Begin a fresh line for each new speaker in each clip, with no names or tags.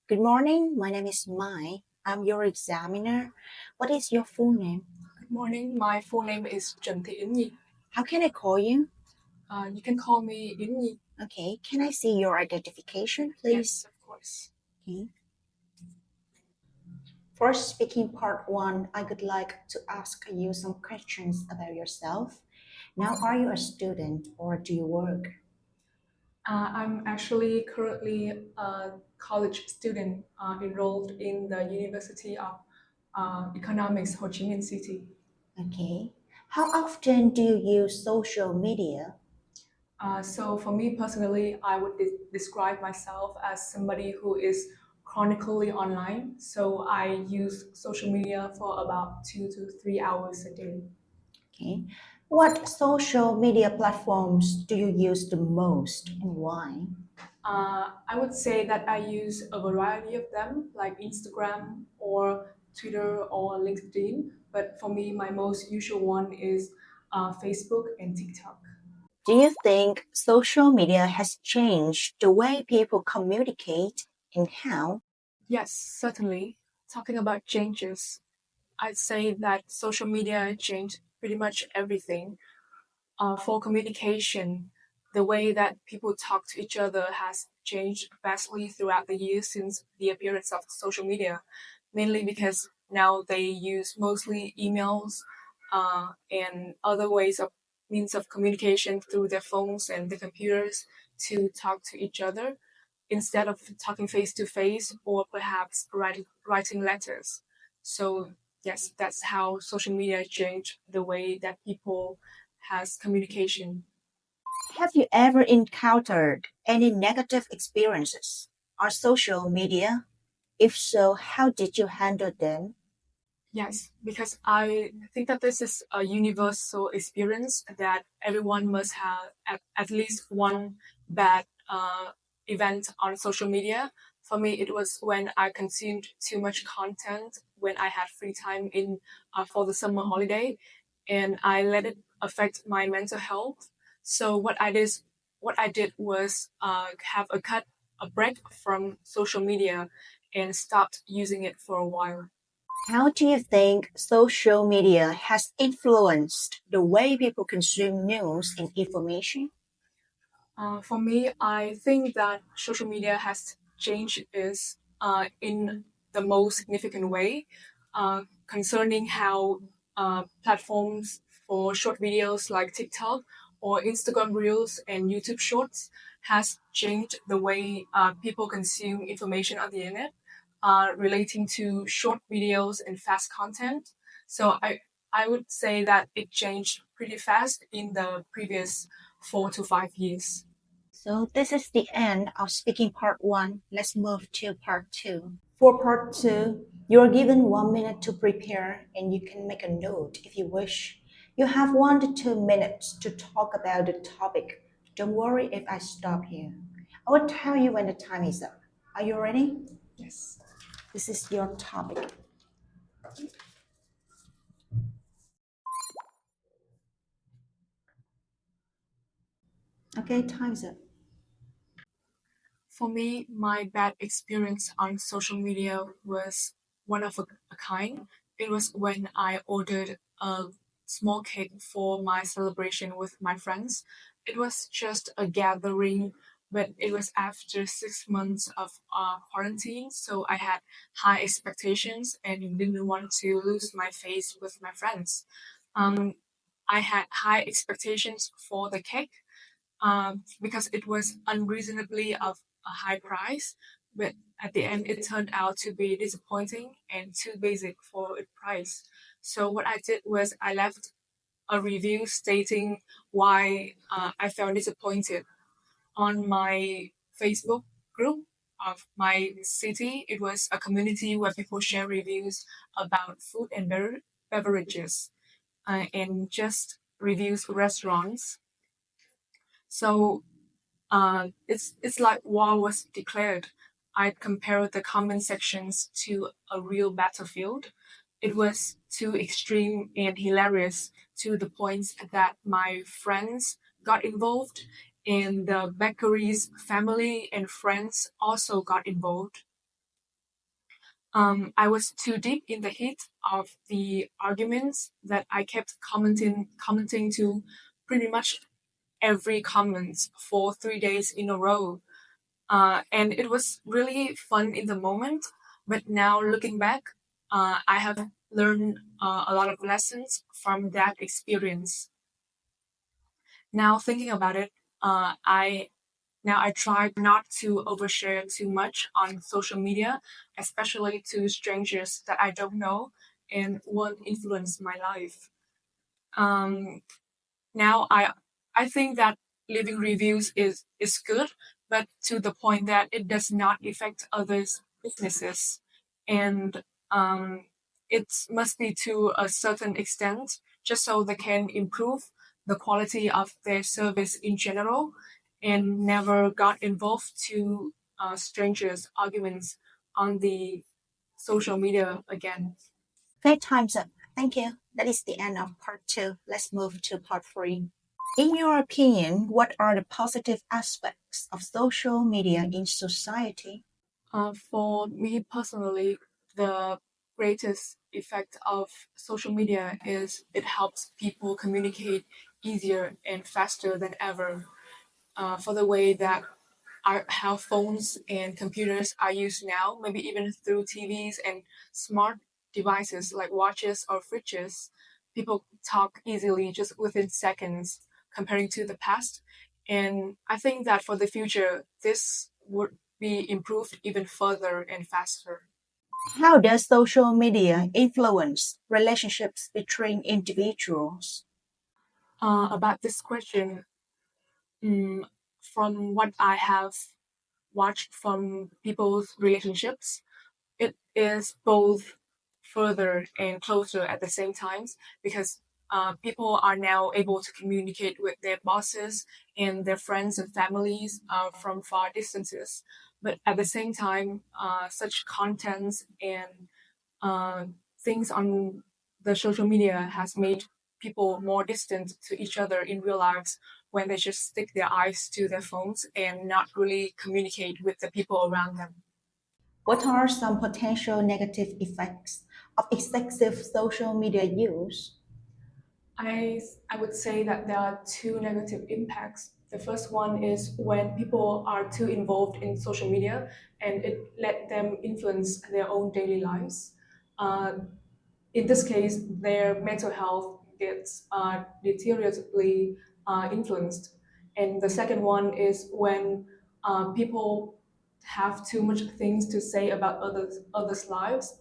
Good morning, my name is Mai. I'm your examiner. What is your full name?
Good morning. My full name is Trần Thị Yến Nhi.
How can I call you?
You can call me Yến Nhi.
Okay, can I see your identification, please?
Yes, of course.
Okay. For speaking part one, I would like to ask you some questions about yourself. Now, are you a student or do you work?
I'm actually currently a college student enrolled in the University of Economics, Ho Chi Minh City.
Okay. How often do you use social media?
So for me personally, I would describe myself as somebody who is chronically online. So I use social media for about 2 to 3 hours a day.
Okay. What social media platforms do you use the most and why?
I would say that I use a variety of them, like Instagram or Twitter or LinkedIn. But for me, my most usual one is Facebook and TikTok.
Do you think social media has changed the way people communicate and how?
Yes, certainly. Talking about changes, I'd say that social media changed pretty much everything. For communication, the way that people talk to each other has changed vastly throughout the years since the appearance of social media, mainly because now they use mostly emails and other ways of means of communication through their phones and the computers to talk to each other instead of talking face to face or perhaps writing letters. So yes, that's how social media changed the way that people has communication.
Have you ever encountered any negative experiences on social media? If so, how did you handle them?
Yes, because I think that this is a universal experience that everyone must have at least one bad event on social media. For me, it was when I consumed too much content when I had free time in for the summer holiday, and I let it affect my mental health. So what I did was have a break from social media, and stopped using it for a while.
How do you think social media has influenced the way people consume news and information?
For me, I think that social media has changed is in the most significant way concerning how platforms for short videos like TikTok or Instagram Reels and YouTube Shorts has changed the way people consume information on the internet relating to short videos and fast content. So I would say that it changed pretty fast in the previous 4 to 5 years.
So this is the end of speaking part one. Let's move to part two. For part two, you're given 1 minute to prepare and you can make a note if you wish. You have 1 to 2 minutes to talk about the topic. Don't worry if I stop here. I will tell you when the time is up. Are you ready?
Yes.
This is your topic. Okay, time's up.
For me, my bad experience on social media was one of a kind. It was when I ordered a small cake for my celebration with my friends. It was just a gathering, but it was after 6 months of quarantine, so I had high expectations and didn't want to lose my face with my friends. Um, I had high expectations for the cake because it was unreasonably of a high price. But at the end, it turned out to be disappointing and too basic for its price. So what I did was I left a review stating why I felt disappointed on my Facebook group of my city. It was a community where people share reviews about food and beverages and just reviews restaurants. So it's like war was declared. I compared the comment sections to a real battlefield. It was too extreme and hilarious to the point that my friends got involved, and the bakery's family and friends also got involved. I was too deep in the heat of the arguments that I kept commenting to pretty much every comment for 3 days in a row. And it was really fun in the moment, but now looking back, I have learned a lot of lessons from that experience. Now thinking about it, I try not to overshare too much on social media, especially to strangers that I don't know and won't influence my life. Um, now I think that leaving reviews is good, but to the point that it does not affect others' businesses, and it must be to a certain extent, just so they can improve the quality of their service in general, and never got involved to strangers' arguments on the social media again.
Okay, time's up. Thank you. That is the end of part 2. Let's move to part 3. In your opinion, what are the positive aspects of social media in society?
For me personally, the greatest effect of social media is it helps people communicate easier and faster than ever. For the way that how phones and computers are used now, maybe even through TVs and smart devices like watches or fridges, people talk easily just within seconds comparing to the past. And I think that for the future, this would be improved even further and faster.
How does social media influence relationships between individuals?
About this question, mm, from what I have watched from people's relationships, it is both further and closer at the same times because people are now able to communicate with their bosses and their friends and families from far distances. But at the same time, such contents and uh, things on the social media has made people more distant to each other in real lives when they just stick their eyes to their phones and not really communicate with the people around them.
What are some potential negative effects of excessive social media use?
I would say that there are two negative impacts. The first one is when people are too involved in social media and it let them influence their own daily lives. Uh, in this case, their mental health gets deterioratively influenced. And the second one is when people have too much things to say about others' lives,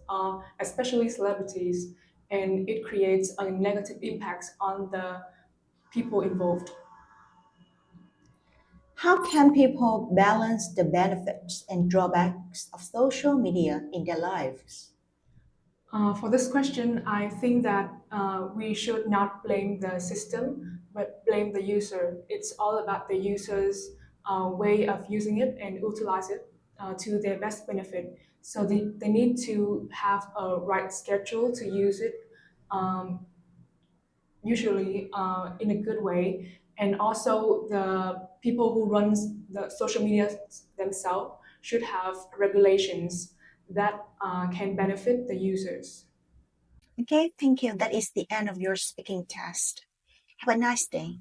especially celebrities, and it creates a negative impact on the people involved.
How can people balance the benefits and drawbacks of social media in their lives?
For this question, I think that we should not blame the system, but blame the user. It's all about the user's way of using it and utilize it to their best benefit. So they need to have a right schedule to use it, um, usually in a good way. And also the people who runs the social media themselves should have regulations that can benefit the users.
Okay, thank you. That is the end of your speaking test. Have a nice day.